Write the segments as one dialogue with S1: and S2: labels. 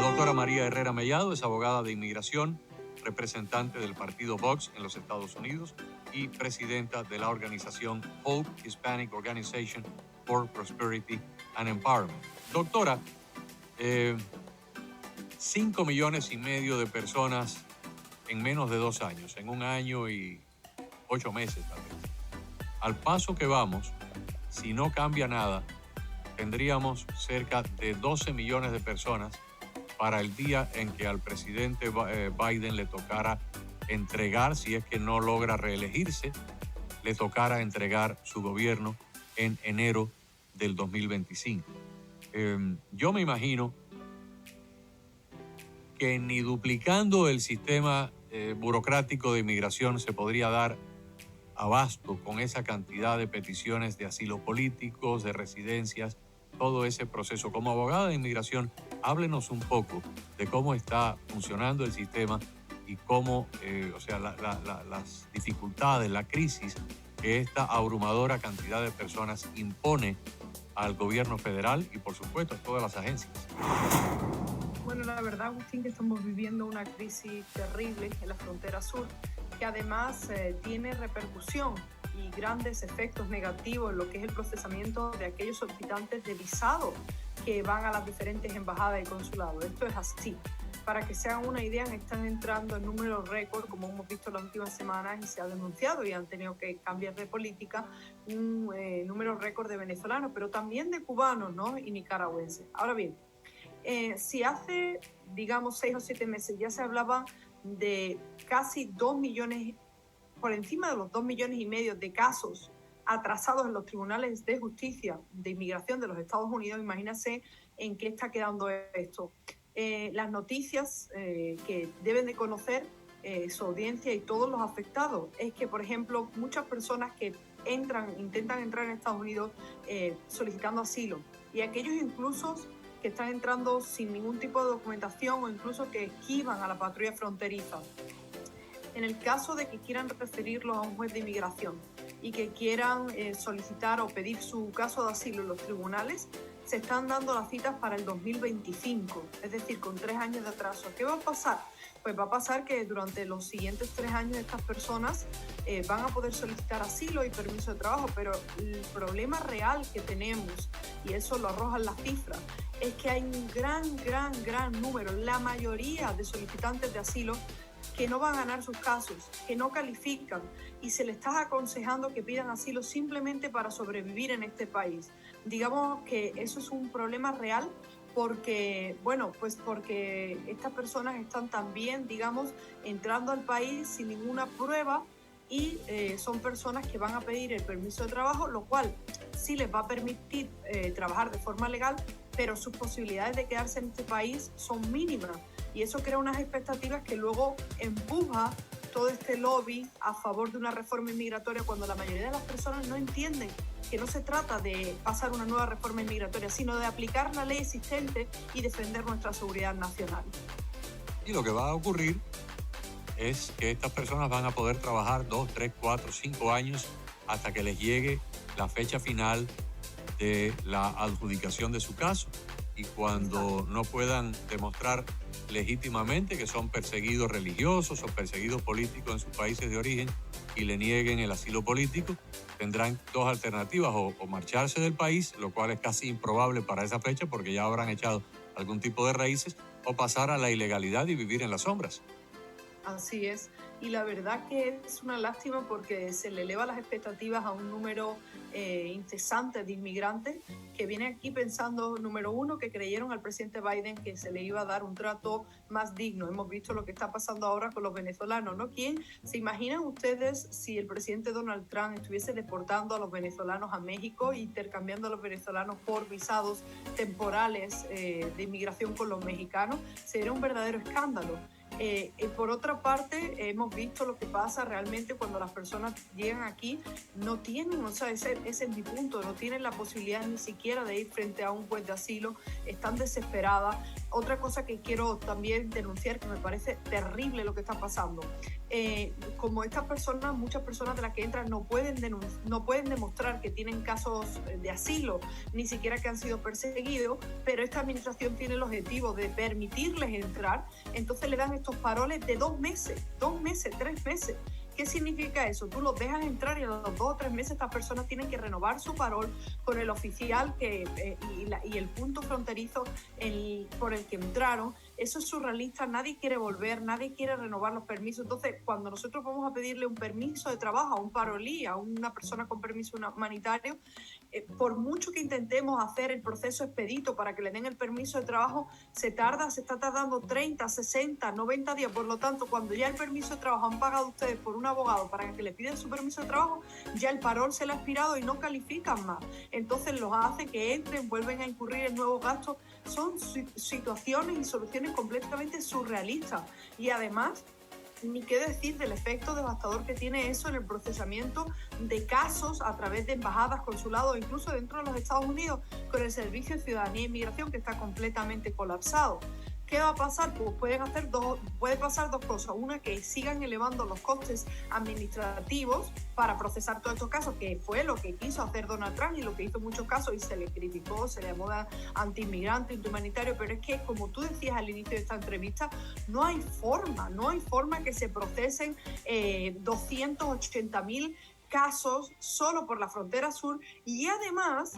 S1: doctora María Herrera Mellado es abogada de inmigración, representante del partido Vox en los Estados Unidos y presidenta de la organización Hope Hispanic Organization for Prosperity and Empowerment. Doctora, 5,5 millones de personas en menos de 2 años, en 1 año y 8 meses tal vez. Al paso que vamos, si no cambia nada, tendríamos cerca de 12 millones de personas para el día en que al presidente Biden le tocara entregar, si es que no logra reelegirse, le tocara entregar su gobierno en enero del 2025. Yo me imagino que ni duplicando el sistema burocrático de inmigración se podría dar abasto con esa cantidad de peticiones de asilo políticos, de residencias, todo ese proceso. Como abogada de inmigración, háblenos un poco de cómo está funcionando el sistema y cómo, las dificultades, la crisis que esta abrumadora cantidad de personas impone al gobierno federal y, por supuesto, a todas las agencias.
S2: Bueno, la verdad, Agustín, que estamos viviendo una crisis terrible en la frontera sur, que además tiene repercusión y grandes efectos negativos en lo que es el procesamiento de aquellos solicitantes de visado que van a las diferentes embajadas y consulados. Esto es así. Para que se hagan una idea, están entrando en números récord, como hemos visto en las últimas semanas, y se ha denunciado y han tenido que cambiar de política, un número récord de venezolanos, pero también de cubanos, ¿no? Y nicaragüenses. Ahora bien, si hace, digamos, 6 o 7 meses ya se hablaba de casi 2 millones, por encima de los 2,5 millones de casos atrasados en los tribunales de justicia de inmigración de los Estados Unidos, imagínense en qué está quedando esto. Las noticias que deben de conocer su audiencia y todos los afectados es que, por ejemplo, muchas personas que intentan entrar en Estados Unidos solicitando asilo, y aquellos incluso que están entrando sin ningún tipo de documentación o incluso que esquivan a la patrulla fronteriza. En el caso de que quieran referirlos a un juez de inmigración y que quieran solicitar o pedir su caso de asilo en los tribunales, se están dando las citas para el 2025, es decir, con 3 años de atraso. ¿Qué va a pasar? Pues va a pasar que durante los siguientes 3 años estas personas van a poder solicitar asilo y permiso de trabajo, pero el problema real que tenemos, y eso lo arrojan las cifras, es que hay un gran número, la mayoría de solicitantes de asilo que no van a ganar sus casos, que no califican, y se les está aconsejando que pidan asilo simplemente para sobrevivir en este país. Digamos que eso es un problema real porque, porque estas personas están también, digamos, entrando al país sin ninguna prueba y son personas que van a pedir el permiso de trabajo, lo cual sí les va a permitir trabajar de forma legal, pero sus posibilidades de quedarse en este país son mínimas. Y eso crea unas expectativas que luego empuja todo este lobby a favor de una reforma inmigratoria, cuando la mayoría de las personas no entienden que no se trata de pasar una nueva reforma inmigratoria, sino de aplicar la ley existente y defender nuestra seguridad nacional.
S1: Y lo que va a ocurrir es que estas personas van a poder trabajar 2, 3, 4, 5 años hasta que les llegue la fecha final de la adjudicación de su caso. Y cuando no puedan demostrar legítimamente que son perseguidos religiosos o perseguidos políticos en sus países de origen y le nieguen el asilo político, tendrán 2 alternativas: o marcharse del país, lo cual es casi improbable para esa fecha porque ya habrán echado algún tipo de raíces, o pasar a la ilegalidad y vivir en las sombras.
S2: Así es, y la verdad que es una lástima porque se le eleva las expectativas a un número incesante de inmigrantes que vienen aquí pensando, número uno, que creyeron al presidente Biden que se le iba a dar un trato más digno. Hemos visto lo que está pasando ahora con los venezolanos, ¿no? ¿Quién se imaginan ustedes si el presidente Donald Trump estuviese deportando a los venezolanos a México e intercambiando a los venezolanos por visados temporales de inmigración con los mexicanos? Sería un verdadero escándalo. Por otra parte, hemos visto lo que pasa realmente cuando las personas llegan aquí, no tienen, ese es mi punto, no tienen la posibilidad ni siquiera de ir frente a un juez de asilo, están desesperadas Otra cosa que quiero también denunciar, que me parece terrible lo que está pasando. Como estas personas, muchas personas de las que entran no pueden demostrar que tienen casos de asilo, ni siquiera que han sido perseguidos, pero esta administración tiene el objetivo de permitirles entrar, entonces le dan estos paroles de 2 meses, 3 meses. ¿Qué significa eso? Tú los dejas entrar y a los 2 o 3 meses estas personas tienen que renovar su parol con el oficial y el punto fronterizo por el que entraron. Eso es surrealista, nadie quiere volver, nadie quiere renovar los permisos. Entonces, cuando nosotros vamos a pedirle un permiso de trabajo a un parolí, a una persona con permiso humanitario, por mucho que intentemos hacer el proceso expedito para que le den el permiso de trabajo, se está tardando 30, 60, 90 días. Por lo tanto, cuando ya el permiso de trabajo han pagado ustedes por un abogado para que le piden su permiso de trabajo, ya el parol se le ha expirado y no califican más. Entonces los hace que entren, vuelven a incurrir en nuevos gastos. Son situaciones y soluciones completamente surrealistas. Y además, ni qué decir del efecto devastador que tiene eso en el procesamiento de casos a través de embajadas, consulados, incluso dentro de los Estados Unidos, con el Servicio de Ciudadanía e Inmigración, que está completamente colapsado. ¿Qué va a pasar? Pues puede pasar dos cosas. Una, que sigan elevando los costes administrativos para procesar todos estos casos, que fue lo que quiso hacer Donald Trump y lo que hizo en muchos casos, y se le criticó, se le llamó anti-inmigrante, anti-humanitario, pero es que, como tú decías al inicio de esta entrevista, no hay forma que se procesen 280.000 casos solo por la frontera sur, y además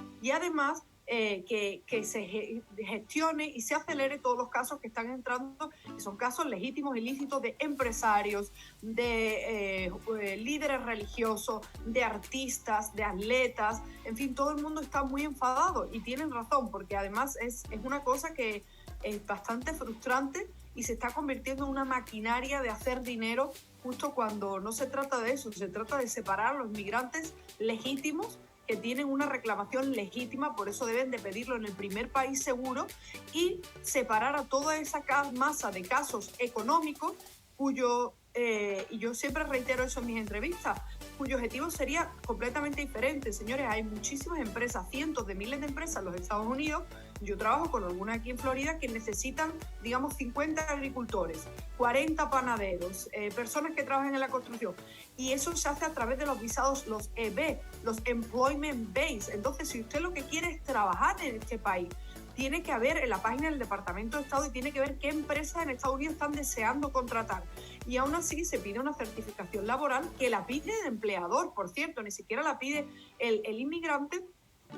S2: que se gestione y se acelere todos los casos que están entrando, que son casos legítimos, ilícitos, de empresarios, de líderes religiosos, de artistas, de atletas. En fin, todo el mundo está muy enfadado y tienen razón, porque además es una cosa que es bastante frustrante y se está convirtiendo en una maquinaria de hacer dinero, justo cuando no se trata de eso, se trata de separar a los migrantes legítimos que tienen una reclamación legítima, por eso deben de pedirlo en el primer país seguro, y separar a toda esa masa de casos económicos y yo siempre reitero eso en mis entrevistas, cuyo objetivo sería completamente diferente. Señores, hay muchísimas empresas, cientos de miles de empresas en los Estados Unidos. Yo trabajo con algunas aquí en Florida que necesitan, digamos, 50 agricultores, 40 panaderos, personas que trabajan en la construcción. Y eso se hace a través de los visados, los EB, los Employment Base. Entonces, si usted lo que quiere es trabajar en este país, tiene que ver en la página del Departamento de Estado y tiene que ver qué empresas en Estados Unidos están deseando contratar. Y aún así se pide una certificación laboral que la pide el empleador, por cierto, ni siquiera la pide el inmigrante.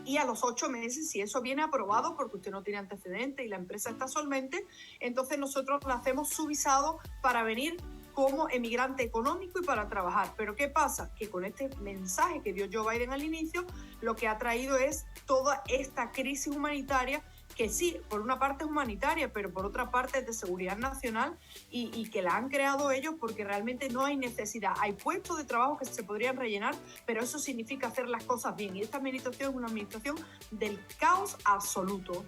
S2: Y a los 8 meses, si eso viene aprobado porque usted no tiene antecedentes y la empresa está solvente, entonces nosotros le hacemos su visado para venir como emigrante económico y para trabajar. Pero ¿qué pasa? Que con este mensaje que dio Joe Biden al inicio, lo que ha traído es toda esta crisis humanitaria, que sí, por una parte es humanitaria, pero por otra parte es de seguridad nacional y que la han creado ellos porque realmente no hay necesidad. Hay puestos de trabajo que se podrían rellenar, pero eso significa hacer las cosas bien. Y esta administración es una administración del caos absoluto.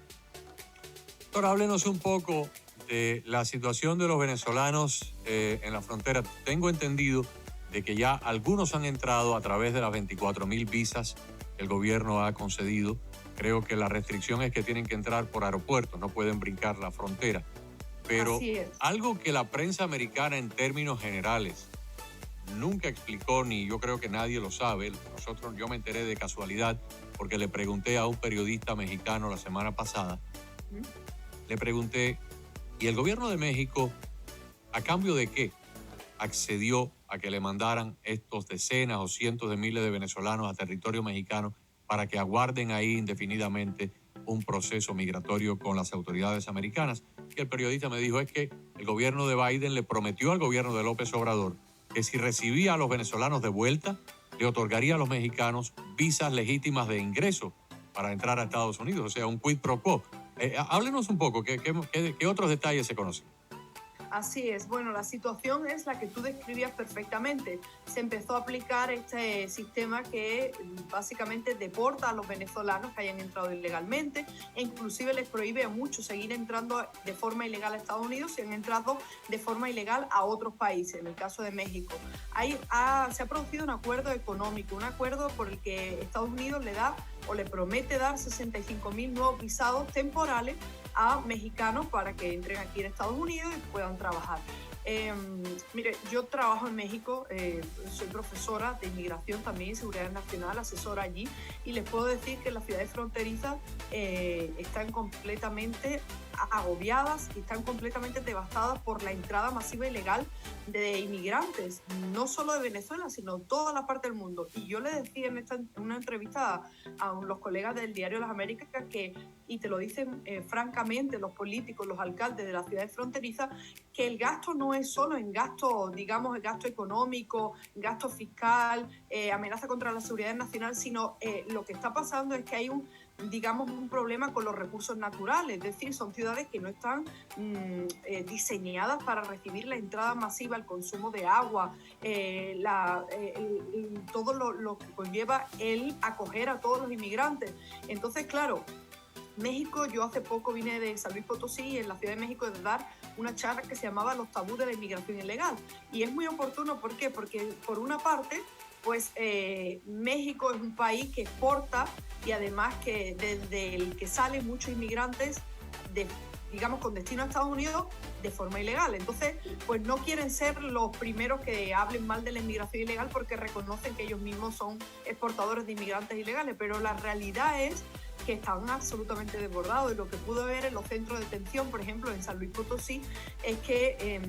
S1: Ahora háblenos un poco de la situación de los venezolanos en la frontera. Tengo entendido de que ya algunos han entrado a través de las 24.000 visas que el gobierno ha concedido. Creo que la restricción es que tienen que entrar por aeropuertos, no pueden brincar la frontera. Pero algo que la prensa americana en términos generales nunca explicó, ni yo creo que nadie lo sabe. Yo me enteré de casualidad porque le pregunté a un periodista mexicano la semana pasada. Le pregunté, ¿y el gobierno de México a cambio de qué accedió a que le mandaran estos decenas o cientos de miles de venezolanos a territorio mexicano para que aguarden ahí indefinidamente un proceso migratorio con las autoridades americanas? Que el periodista me dijo es que el gobierno de Biden le prometió al gobierno de López Obrador que si recibía a los venezolanos de vuelta, le otorgaría a los mexicanos visas legítimas de ingreso para entrar a Estados Unidos, o sea, un quid pro quo. Háblenos un poco, ¿qué otros detalles se conocen?
S2: Así es. Bueno, la situación es la que tú describías perfectamente. Se empezó a aplicar este sistema que básicamente deporta a los venezolanos que hayan entrado ilegalmente e inclusive les prohíbe a muchos seguir entrando de forma ilegal a Estados Unidos si han entrado de forma ilegal a otros países, en el caso de México. Se ha producido un acuerdo económico, un acuerdo por el que Estados Unidos le da o le promete dar 65.000 nuevos visados temporales a mexicanos para que entren aquí en Estados Unidos y puedan trabajar. Mire, yo trabajo en México, soy profesora de inmigración también y seguridad nacional, asesora allí, y les puedo decir que las ciudades fronterizas están completamente agobiadas y están completamente devastadas por la entrada masiva y ilegal de inmigrantes, no solo de Venezuela, sino de toda la parte del mundo. Y yo le decía en una entrevista a los colegas del Diario de las Américas que, y te lo dicen francamente los políticos, los alcaldes de las ciudades fronterizas, que el gasto no es solo en gasto, digamos, el gasto económico, gasto fiscal, amenaza contra la seguridad nacional, sino lo que está pasando es que hay un problema con los recursos naturales, es decir, son ciudades que no están diseñadas para recibir la entrada masiva, el consumo de agua, todo lo que conlleva el acoger a todos los inmigrantes. Entonces, claro, México, yo hace poco vine de San Luis Potosí, en la Ciudad de México, de dar una charla que se llamaba Los tabús de la inmigración ilegal. Y es muy oportuno, ¿por qué? Porque por una parte, pues México es un país que exporta y además que desde el que salen muchos inmigrantes con destino a Estados Unidos de forma ilegal. Entonces, pues no quieren ser los primeros que hablen mal de la inmigración ilegal porque reconocen que ellos mismos son exportadores de inmigrantes ilegales, pero la realidad es que están absolutamente desbordados, y lo que pude ver en los centros de detención, por ejemplo, en San Luis Potosí, es que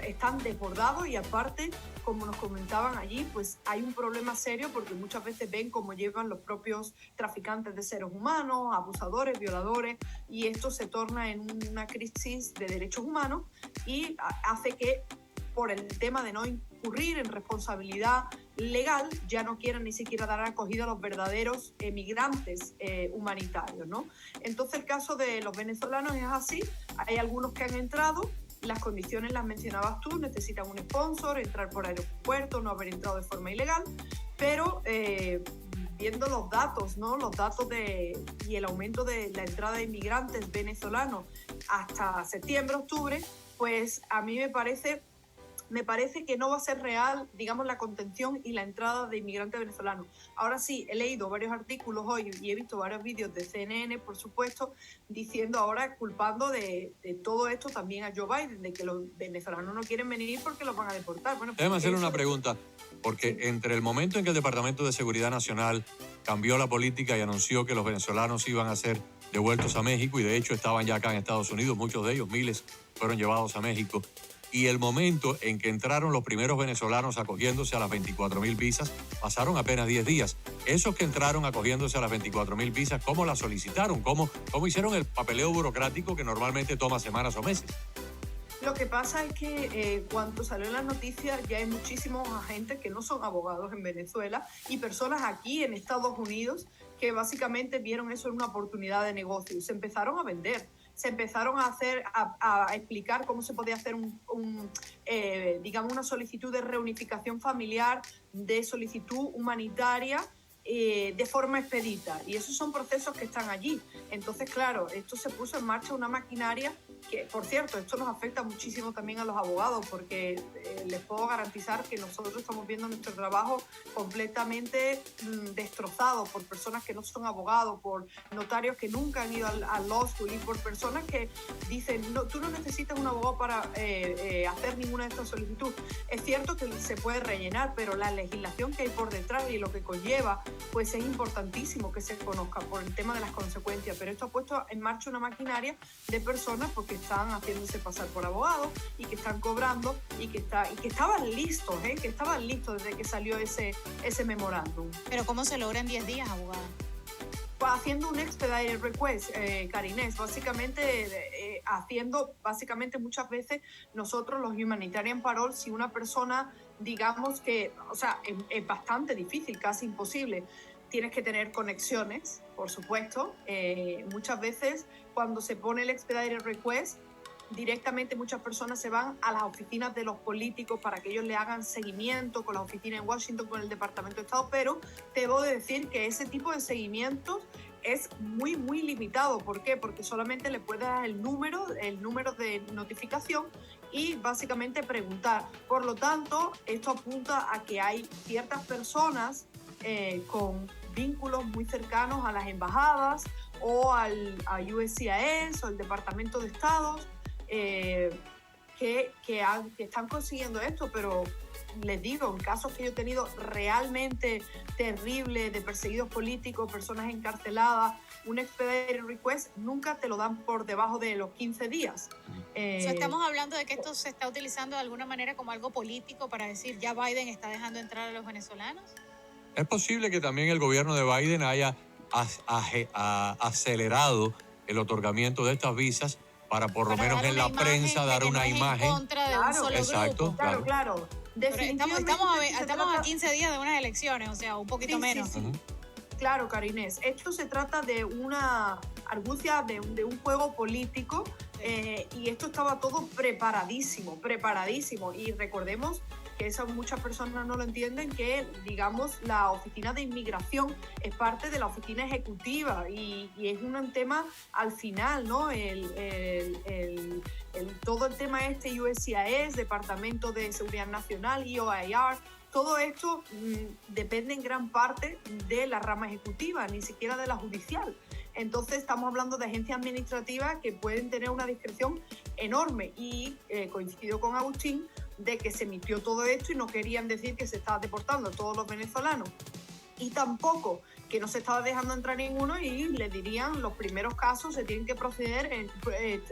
S2: están desbordados, y aparte, como nos comentaban allí, pues hay un problema serio porque muchas veces ven cómo llevan los propios traficantes de seres humanos, abusadores, violadores, y esto se torna en una crisis de derechos humanos y hace que, por el tema de no incurrir en responsabilidad legal, ya no quieran ni siquiera dar acogida a los verdaderos migrantes humanitarios, ¿no? Entonces el caso de los venezolanos es así, hay algunos que han entrado, las condiciones las mencionabas tú, necesitan un sponsor, entrar por aeropuerto, no haber entrado de forma ilegal, pero viendo los datos, ¿no? Los datos y el aumento de la entrada de inmigrantes venezolanos hasta septiembre, octubre, pues a mí me parece que no va a ser real, digamos, la contención y la entrada de inmigrantes venezolanos. Ahora sí, he leído varios artículos hoy y he visto varios vídeos de CNN, por supuesto, diciendo ahora, culpando de todo esto también a Joe Biden, de que los venezolanos no quieren venir porque los van a deportar. Bueno,
S1: déjame hacerle una pregunta, porque entre el momento en que el Departamento de Seguridad Nacional cambió la política y anunció que los venezolanos iban a ser devueltos a México, y de hecho estaban ya acá en Estados Unidos, muchos de ellos, miles, fueron llevados a México, y el momento en que entraron los primeros venezolanos acogiéndose a las 24.000 visas, pasaron apenas 10 días. Esos que entraron acogiéndose a las 24.000 visas, ¿cómo las solicitaron? ¿Cómo hicieron el papeleo burocrático que normalmente toma semanas o meses?
S2: Lo que pasa es que cuando salió la noticia ya hay muchísimos agentes que no son abogados en Venezuela y personas aquí en Estados Unidos que básicamente vieron eso en una oportunidad de negocio y se empezaron a vender. Se empezaron a explicar cómo se podía hacer una solicitud de reunificación familiar, de solicitud humanitaria de forma expedita. Y esos son procesos que están allí. Entonces, claro, esto se puso en marcha una maquinaria que, por cierto, esto nos afecta muchísimo también a los abogados, porque les puedo garantizar que nosotros estamos viendo nuestro trabajo completamente destrozado por personas que no son abogados, por notarios que nunca han ido al law school y por personas que dicen, no, tú no necesitas un abogado para hacer ninguna de estas solicitudes. Es cierto que se puede rellenar, pero la legislación que hay por detrás y lo que conlleva, pues es importantísimo que se conozca por el tema de las consecuencias. Pero esto ha puesto en marcha una maquinaria de personas porque están haciéndose pasar por abogados y que están cobrando y que estaban listos, desde que salió ese memorándum.
S3: ¿Pero cómo se logra en 10 días, abogada?
S2: Haciendo un expedited request, Karinés, básicamente muchas veces nosotros los humanitarian parole, si una persona, digamos que, o sea, es bastante difícil, casi imposible, tienes que tener conexiones, por supuesto. Muchas veces cuando se pone el expedited request, directamente muchas personas se van a las oficinas de los políticos para que ellos le hagan seguimiento con la oficina en Washington, con el Departamento de Estado, pero debo de decir que ese tipo de seguimientos es muy, muy limitado. ¿Por qué? Porque solamente le puedes dar el número de notificación y básicamente preguntar. Por lo tanto, esto apunta a que hay ciertas personas con vínculos muy cercanos a las embajadas o a USCIS o al Departamento de Estado, que están consiguiendo esto, pero les digo, en casos que yo he tenido realmente terribles de perseguidos políticos, personas encarceladas, un expedited request nunca te lo dan por debajo de los 15 días.
S3: O sea, estamos hablando de que esto se está utilizando de alguna manera como algo político para decir ya Biden está dejando entrar a los venezolanos.
S1: Es posible que también el gobierno de Biden haya acelerado el otorgamiento de estas visas para por lo menos en la prensa dar una imagen.
S3: En contra de un solo
S1: exacto,
S3: grupo.
S2: Claro.
S3: Estamos a 15 días de unas elecciones, o sea, un poquito menos.
S2: Sí. Claro, Karinés, esto se trata de una argucia, de un juego político, y esto estaba todo preparadísimo. Y recordemos que eso muchas personas no lo entienden, que digamos la oficina de inmigración es parte de la oficina ejecutiva y es un tema al final, ¿no? Todo el tema USCIS, Departamento de Seguridad Nacional, EOIR, todo esto depende en gran parte de la rama ejecutiva, ni siquiera de la judicial. Entonces estamos hablando de agencias administrativas que pueden tener una discreción enorme y coincido con Agustín de que se emitió todo esto y no querían decir que se estaba deportando a todos los venezolanos y tampoco que no se estaba dejando entrar ninguno, y le dirían los primeros casos se tienen que proceder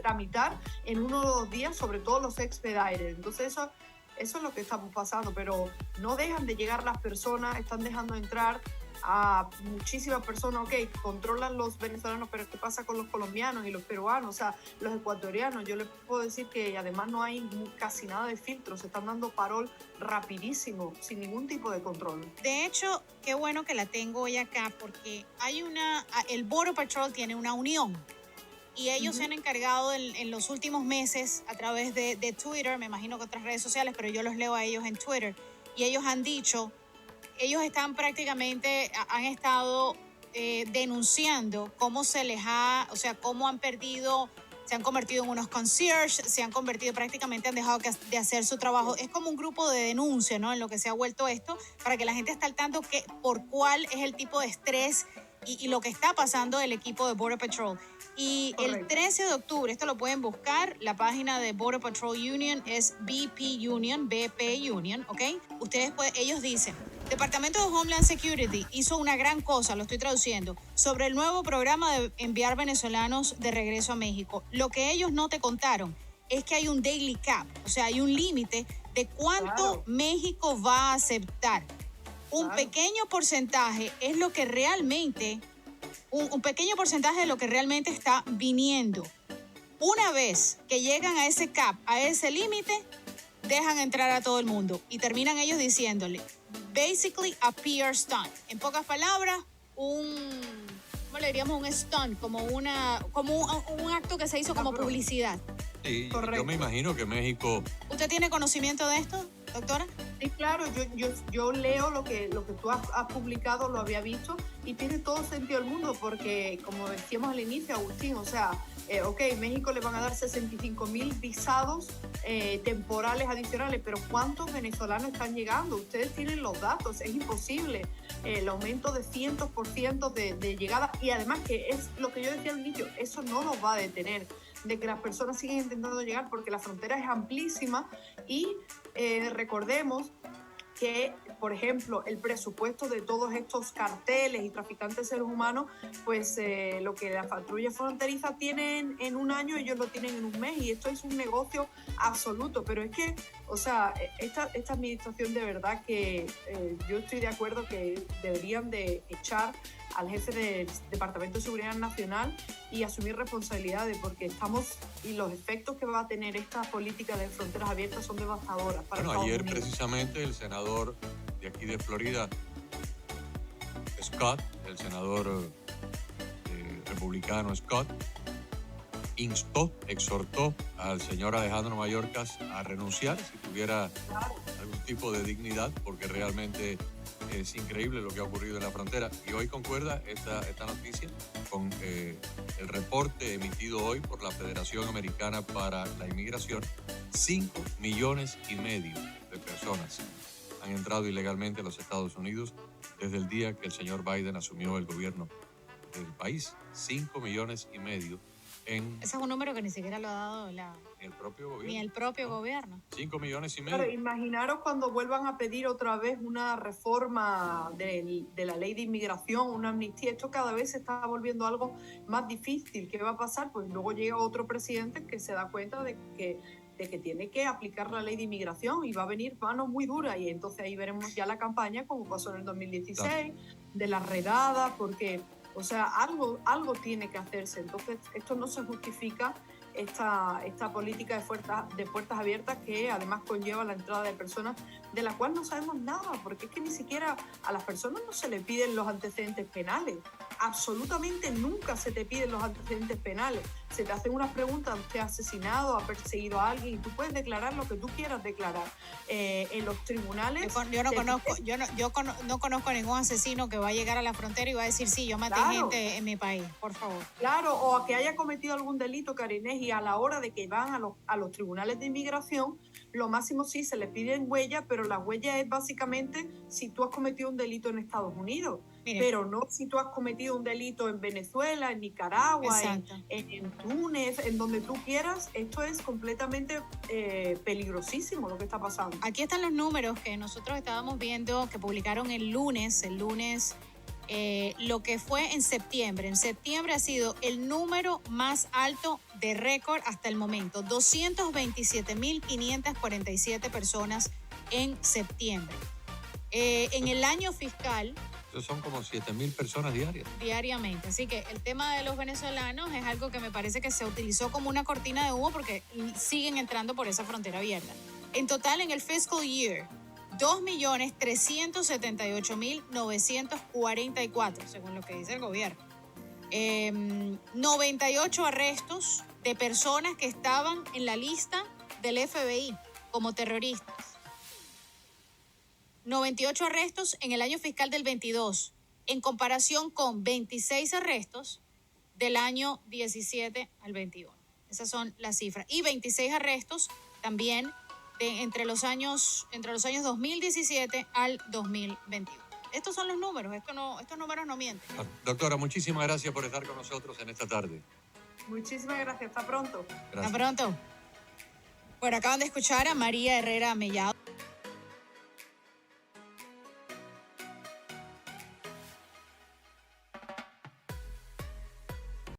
S2: tramitar en 1 o 2 días, sobre todo los expedited. Entonces eso es lo que estamos pasando, pero no dejan de llegar las personas, están dejando entrar a muchísimas personas. Ok, controlan los venezolanos, pero ¿qué pasa con los colombianos y los peruanos? O sea, los ecuatorianos. Yo les puedo decir que además no hay casi nada de filtro, se están dando parol rapidísimo, sin ningún tipo de control.
S3: De hecho, qué bueno que la tengo hoy acá, porque el Border Patrol tiene una unión. Y ellos se han encargado en los últimos meses a través de Twitter, me imagino que otras redes sociales, pero yo los leo a ellos en Twitter, y ellos han dicho, ellos han estado denunciando cómo cómo se han convertido en unos concierge, prácticamente han dejado de hacer su trabajo. Es como un grupo de denuncia, ¿no? En lo que se ha vuelto esto, para que la gente esté al tanto por cuál es el tipo de estrés y lo que está pasando el equipo de Border Patrol. Y correcto. El 13 de octubre, esto lo pueden buscar, la página de Border Patrol Union es BP Union, ¿ok? Ellos dicen, Departamento de Homeland Security hizo una gran cosa, lo estoy traduciendo, sobre el nuevo programa de enviar venezolanos de regreso a México. Lo que ellos no te contaron es que hay un daily cap, o sea, hay un límite de cuánto México va a aceptar. Un pequeño porcentaje es lo que realmente... Un pequeño porcentaje de lo que realmente está viniendo. Una vez que llegan a ese cap, a ese límite, dejan entrar a todo el mundo y terminan ellos diciéndole, basically a PR stunt. En pocas palabras, ¿cómo le diríamos? Un stunt, como un acto que se hizo como publicidad.
S1: Sí, yo me imagino que México...
S3: ¿Usted tiene conocimiento de esto, doctora?
S2: Sí, claro, yo leo lo que tú has publicado, lo había visto y tiene todo sentido del mundo porque, como decíamos al inicio, Agustín, o sea, México le van a dar 65,000 visados temporales adicionales, pero ¿cuántos venezolanos están llegando? Ustedes tienen los datos, es imposible. El aumento de cientos por cientos de llegada y además que es lo que yo decía al inicio, eso no nos va a detener de que las personas siguen intentando llegar porque la frontera es amplísima y recordemos que, por ejemplo, el presupuesto de todos estos carteles y traficantes de seres humanos, pues lo que la patrulla fronteriza tiene en un año, ellos lo tienen en un mes y esto es un negocio absoluto, pero es que, o sea, esta administración de verdad que yo estoy de acuerdo que deberían de echar al jefe del Departamento de Seguridad Nacional y asumir responsabilidades porque y los efectos que va a tener esta política de fronteras abiertas son devastadoras para Estados
S1: ayer
S2: Unidos.
S1: Precisamente el senador de aquí de Florida, Scott, el senador republicano Scott, exhortó al señor Alejandro Mayorkas a renunciar si tuviera algún tipo de dignidad, porque realmente es increíble lo que ha ocurrido en la frontera. Y hoy concuerda esta noticia con el reporte emitido hoy por la Federación Americana para la Inmigración. 5,5 millones de personas han entrado ilegalmente a los Estados Unidos desde el día que el señor Biden asumió el gobierno del país. 5,5 millones en
S3: Ese es un número que ni siquiera lo ha dado
S1: el propio gobierno.
S3: ni el propio
S1: ¿no?
S3: gobierno.
S1: 5,5 millones.
S2: Claro, imaginaros cuando vuelvan a pedir otra vez una reforma de la ley de inmigración, una amnistía. Esto cada vez se está volviendo algo más difícil. ¿Qué va a pasar? Pues luego llega otro presidente que se da cuenta de que tiene que aplicar la ley de inmigración y va a venir mano muy dura. Y entonces ahí veremos ya la campaña, como pasó en el 2016, de las redadas, porque, o sea, algo tiene que hacerse. Entonces, esto no se justifica. Esta política de puertas abiertas, que además conlleva la entrada de personas de las cuales no sabemos nada, porque es que ni siquiera a las personas no se le piden los antecedentes penales. Absolutamente nunca se te piden los antecedentes penales. Se te hacen unas preguntas: ¿usted ha asesinado, ha perseguido a alguien? Y tú puedes declarar lo que tú quieras declarar. En los tribunales...
S3: No conozco a ningún asesino que va a llegar a la frontera y va a decir: sí, yo maté gente en mi país, por favor.
S2: Claro, o a que haya cometido algún delito, Karinés, y a la hora de que van a los tribunales de inmigración, lo máximo sí se le piden huellas, pero la huella es básicamente si tú has cometido un delito en Estados Unidos. Mire, pero no si tú has cometido un delito en Venezuela, en Nicaragua, en Túnez, en donde tú quieras. Esto es completamente peligrosísimo lo que está pasando.
S3: Aquí están los números que nosotros estábamos viendo, que publicaron el lunes, lo que fue en septiembre. En septiembre ha sido el número más alto de récord hasta el momento. 227.547 personas en septiembre. En el año fiscal...
S1: Son como 7,000 personas
S3: diariamente. Así que el tema de los venezolanos es algo que me parece que se utilizó como una cortina de humo, porque siguen entrando por esa frontera abierta. En total, en el fiscal year, 2.378.944, según lo que dice el gobierno. 98 arrestos de personas que estaban en la lista del FBI como terroristas. 98 arrestos en el año fiscal del 22, en comparación con 26 arrestos del año 17 al 21. Esas son las cifras. Y 26 arrestos también entre los años 2017 al 2021. Estos son los números, estos números no mienten.
S1: Doctora, muchísimas gracias por estar con nosotros en esta tarde.
S2: Muchísimas gracias, hasta pronto.
S1: Gracias.
S3: Hasta pronto. Bueno, acaban de escuchar a María Herrera Mellado.